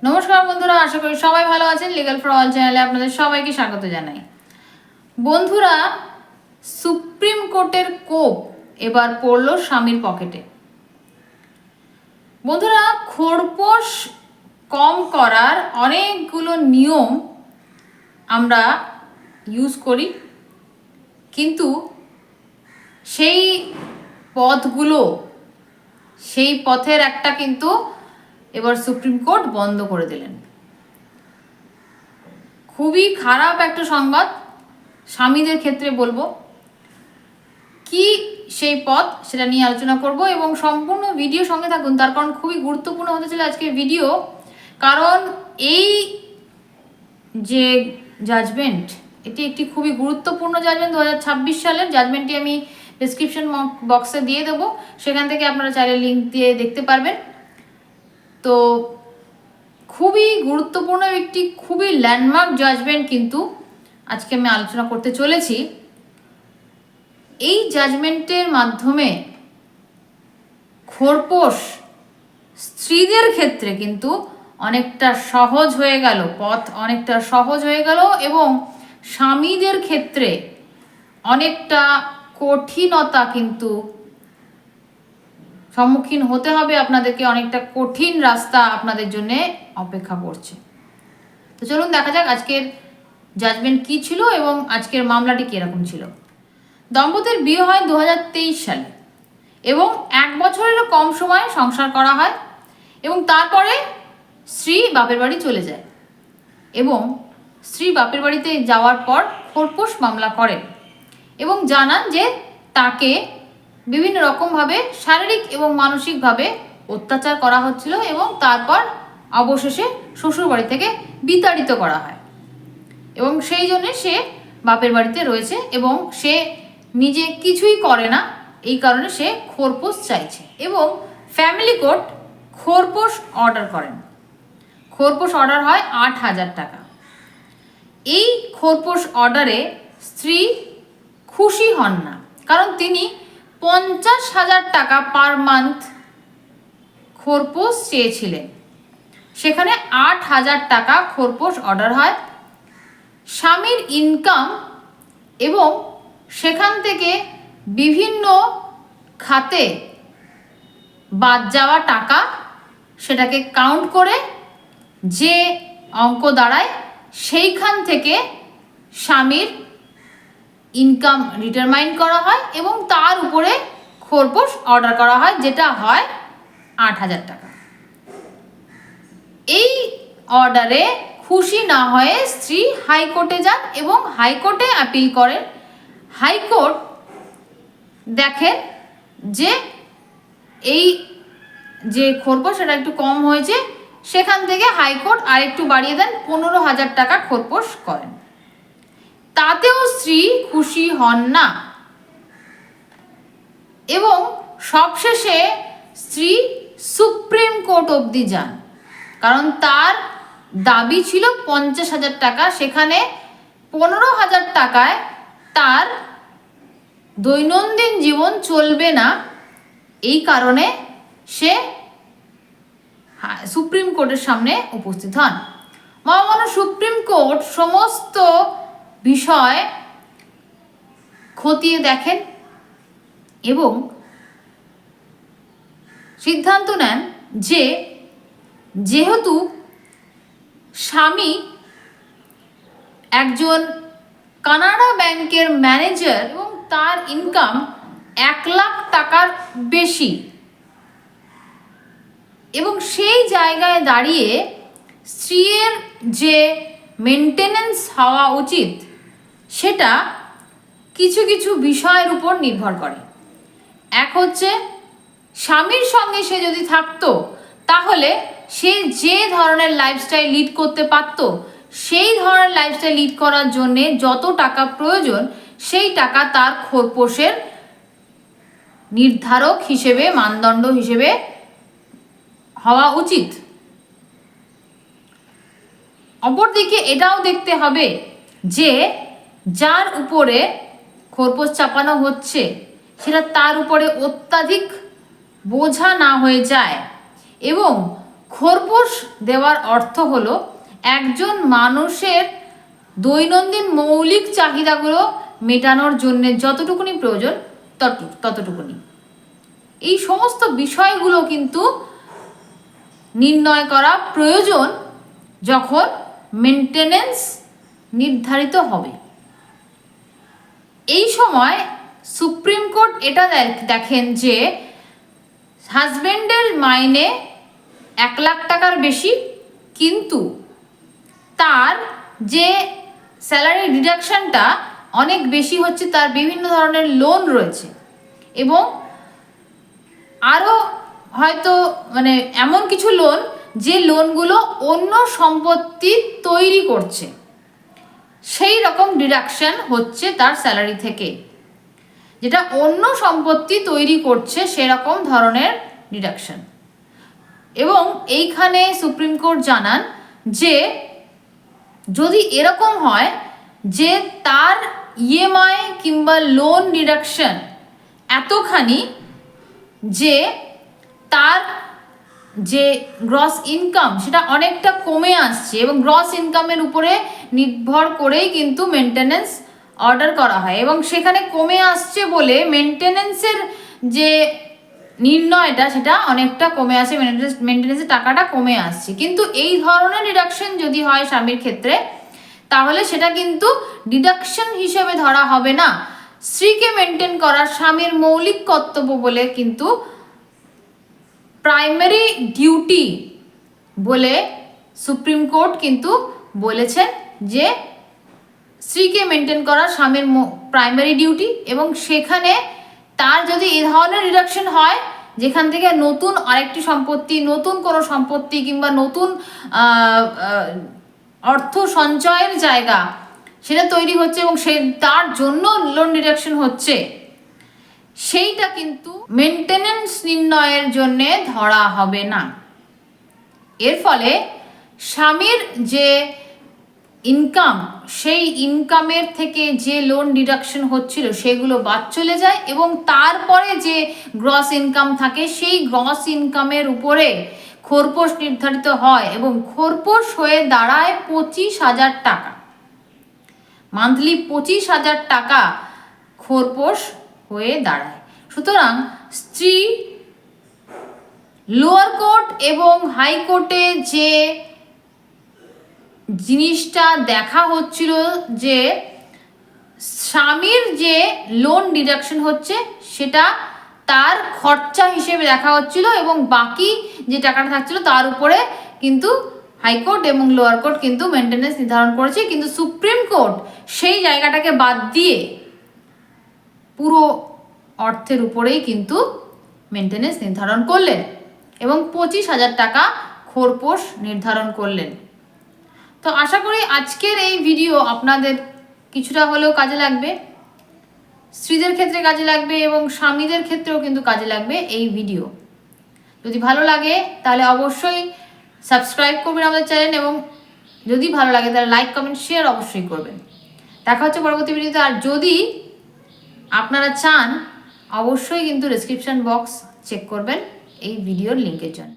নমস্কার বন্ধুরা, আশা করি সবাই ভালো আছেন। লিগাল ফর অল চ্যানেলে আপনাদের সবাইকে স্বাগত জানাই। বন্ধুরা, সুপ্রিম কোর্টের কোপ এবার পড়ল স্বামীর পকেটে। বন্ধুরা, খোরপোশ কম করার অনেকগুলো নিয়ম আমরা ইউজ করি, কিন্তু সেই পথের একটা কিন্তু এবার সুপ্রিম কোর্ট বন্ধ করে দিলেন। খুবই খারাপ একটা সংবাদ স্বামীদের ক্ষেত্রে বলবো। কি সেই পথ সেটা নিয়ে আলোচনা করব এবং সম্পূর্ণ ভিডিও সঙ্গে থাকুন, তার কারণ খুবই গুরুত্বপূর্ণ হতে চলে আজকের ভিডিও। কারণ এই যে জাজমেন্ট, এটি একটি খুবই গুরুত্বপূর্ণ জাজমেন্ট। 2026 সালের জাজমেন্টটি আমি ডিসক্রিপশন বক্সে দিয়ে দেবো, সেখান থেকে আপনারা চাইলে লিঙ্ক দিয়ে দেখতে পারবেন। তো খুবই গুরুত্বপূর্ণ একটি খুবই ল্যান্ডমার্ক জাজমেন্ট কিন্তু আজকে আমি আলোচনা করতে চলেছি। এই জাজমেন্টের মাধ্যমে খোরপোশ স্ত্রীদের ক্ষেত্রে কিন্তু অনেকটা সহজ হয়ে গেল, পথ অনেকটা সহজ হয়ে গেল, এবং স্বামীদের ক্ষেত্রে অনেকটা কঠিনতা কিন্তু সম্মুখীন হতে হবে আপনাদেরকে। অনেকটা কঠিন রাস্তা আপনাদের জন্য অপেক্ষা করছে। তো চলুন দেখা যাক আজকের জাজমেন্ট কি ছিল এবং আজকের মামলাটি কীরকম ছিল। দম্পতির বিয়ে হয় 2023 সালে এবং 1 বছরেরও কম সময়ে সংসার করা হয় এবং তারপরে স্ত্রী বাপের বাড়ি চলে যায় এবং স্ত্রী বাপের বাড়িতে যাওয়ার পর খোরপোশ মামলা করেন এবং জানান যে তাকে বিভিন্ন রকমভাবে শারীরিক এবং মানসিকভাবে অত্যাচার করা হচ্ছিল এবং তারপর অবশেষে শ্বশুরবাড়ি থেকে বিতাড়িত করা হয় এবং সেই জন্যে সে বাপের বাড়িতে রয়েছে এবং সে নিজে কিছুই করে না। এই কারণে সে খোরপোশ চাইছে এবং ফ্যামিলি কোর্ট খোরপোশ অর্ডার করেন। খোরপোশ অর্ডার হয় 8,000 টাকা। এই খোরপোশ অর্ডারে স্ত্রী খুশি হন না, কারণ তিনি 50,000 টাকা পার মান্থ খোরপোশ চেয়েছিলেন, সেখানে 8,000 টাকা খোরপোশ অর্ডার হয়। স্বামীর ইনকাম এবং সেখান থেকে বিভিন্ন খাতে বাদ যাওয়া টাকা, সেটাকে কাউন্ট করে যে অঙ্ক দাঁড়ায় সেইখান থেকে স্বামীর ইনকাম ডিটারমাইন করা হয় এবং তার উপরে খোরপোশ অর্ডার করা হয়, যেটা হয় 8,000 টাকা। এই অর্ডারে খুশি না হয়ে স্ত্রী হাইকোর্টে যান এবং হাইকোর্টে আপিল করেন। হাইকোর্ট দেখেন যে এই যে খোরপোশ সেটা একটু কম হয়েছে, সেখান থেকে হাইকোর্ট আরেকটু বাড়িয়ে দেন, 15,000 টাকা খোরপোশ করেন। তাতেও স্ত্রী খুশি হন না এবং সবশেষে স্ত্রী সুপ্রিম কোর্ট অবধি যান, কারণ তার দাবি ছিল 50,000 টাকা, সেখানে 15,000 টাকায় তার দৈনন্দিন জীবন চলবে না। এই কারণে সে সুপ্রিম কোর্টের সামনে উপস্থিত হন। মহামান্য সুপ্রিম কোর্ট সমস্ত বিষয় খতিয়ে দেখেন এবং সিদ্ধান্ত নেন যে যেহেতু স্বামী একজন কানাড়া ব্যাংকের ম্যানেজার এবং তার ইনকাম 1 লাখ টাকার বেশি এবং সেই জায়গায় দাঁড়িয়ে স্ত্রীর যে মেনটেনেন্স হওয়া উচিত সেটা কিছু কিছু বিষয়ের উপর নির্ভর করে। এক হচ্ছে, স্বামীর সঙ্গে সে যদি থাকতো তাহলে সে যে ধরনের লাইফস্টাইল লিড করতে পারত, সেই ধরনের লাইফস্টাইল লিড করার জন্যে যত টাকা প্রয়োজন সেই টাকা তার খোরপোশের নির্ধারক হিসেবে, মানদণ্ড হিসেবে হওয়া উচিত। অপরদিকে এটাও দেখতে হবে যে যার উপরে খোরপোশ চাপানো হচ্ছে সেটা তার উপরে অত্যাধিক বোঝা না হয়ে যায় এবং খোরপোশ দেওয়ার অর্থ হলো একজন মানুষের দৈনন্দিন মৌলিক চাহিদাগুলো মেটানোর জন্য যতটুকুনি প্রয়োজন ততটুকুনি। এই সমস্ত বিষয়গুলো কিন্তু নির্ণয় করা প্রয়োজন যখন মেনটেনেন্স নির্ধারিত হবে। এই সময় সুপ্রিম কোর্ট এটা দেখেন যে হাজব্যান্ডের মাইনে 1,00,000 টাকার বেশি, কিন্তু তার যে স্যালারি ডিডাকশনটা অনেক বেশি হচ্ছে, তার বিভিন্ন ধরনের লোন রয়েছে এবং আরও হয়তো মানে এমন কিছু লোন যে লোনগুলো অন্য সম্পত্তি তৈরি করছে, সেই রকম ডিডাকশন হচ্ছে তার স্যালারি থেকে, যেটা অন্য সম্পত্তি তৈরি করছে সেরকম ধরনের ডিডাকশন। এবং এইখানে সুপ্রিম কোর্ট জানান যে যদি এরকম হয় যে তার ইএমআই কিংবা লোন ডিডাকশন এতখানি যে তার যে গ্রস ইনকাম সেটা অনেকটা কমে আসছে, এবং গ্রস ইনকামের উপরে নির্ভর করেই কিন্তু মেনটেনেন্স অর্ডার করা হয়, এবং সেখানে কমে আসছে বলে মেনটেনেন্সের যে নির্ণয়টা সেটা অনেকটা কমে আসে, মেনটেনেন্সের টাকাটা কমে আসছে। কিন্তু এই ধরনের ডিডাকশন যদি হয় স্বামীর ক্ষেত্রে, তাহলে সেটা কিন্তু ডিডাকশন হিসেবে ধরা হবে না, স্ত্রীকে মেনটেন করা স্বামীর মৌলিক কর্তব্য বলে কিন্তু প্রাইমারি ডিউটি বলে সুপ্রিম কোর্ট কিন্তু বলেছেন যে স্ত্রীকে মেনটেন করা স্বামীর প্রাইমারি ডিউটি। এবং সেখানে তার যদি এ ধরনের ডিডাকশন হয় যেখান থেকে নতুন আরেকটি সম্পত্তি, নতুন কোনো সম্পত্তি কিংবা নতুন অর্থ সঞ্চয়ের জায়গা সেটা তৈরি হচ্ছে এবং সে তার জন্য লোন ডিডাকশন হচ্ছে, সেইটা কিন্তু মেনটেনেন্স নির্ণয়ের জন্যে ধরা হবে না। এর ফলে স্বামীর যে ইনকাম, সেই ইনকামের থেকে যে লোন ডিডাকশন হচ্ছিল সেগুলো বাদ চলে যায়, এবং তারপরে যে গ্রস ইনকাম থাকে সেই গ্রস ইনকামের উপরে খোরপোশ নির্ধারিত হয় এবং খোরপোশ হয়ে দাঁড়ায় 25,000 টাকা। মান্থলি 25,000 টাকা খোরপোশ হয়ে দাঁড়ায়। সুতরাং স্ত্রী লোয়ার কোর্ট এবং হাইকোর্টে যে জিনিসটা দেখা হচ্ছিল যে স্বামীর যে লোন ডিডাকশন হচ্ছে সেটা তার খরচা হিসেবে দেখা হচ্ছিল, এবং বাকি যে টাকাটা থাকছিল তার উপরে কিন্তু হাইকোর্ট এবং লোয়ার কোর্ট কিন্তু মেনটেনেন্স নির্ধারণ করেছে। কিন্তু সুপ্রিম কোর্ট সেই জায়গাটাকে বাদ দিয়ে পুরো অর্থের উপরেই কিন্তু মেনটেনেন্স নির্ধারণ করলেন এবং 25,000 টাকা খোরপোশ নির্ধারণ করলেন। তো আশা করি আজকের এই ভিডিও আপনাদের কিছুটা হলেও কাজে লাগবে, স্ত্রীদের ক্ষেত্রে কাজে লাগবে এবং স্বামীদের ক্ষেত্রেও কিন্তু কাজে লাগবে এই ভিডিও। যদি ভালো লাগে তাহলে অবশ্যই সাবস্ক্রাইব করবেন আমাদের চ্যানেল, এবং যদি ভালো লাগে তাহলে লাইক কমেন্ট শেয়ার অবশ্যই করবেন। দেখা হচ্ছে পরবর্তী ভিডিওতে। আর যদি আপনারা চান অবশ্যই কিন্তু ডেসক্রিপশন বক্স চেক করবেন এই ভিডিওর লিঙ্কের জন্য।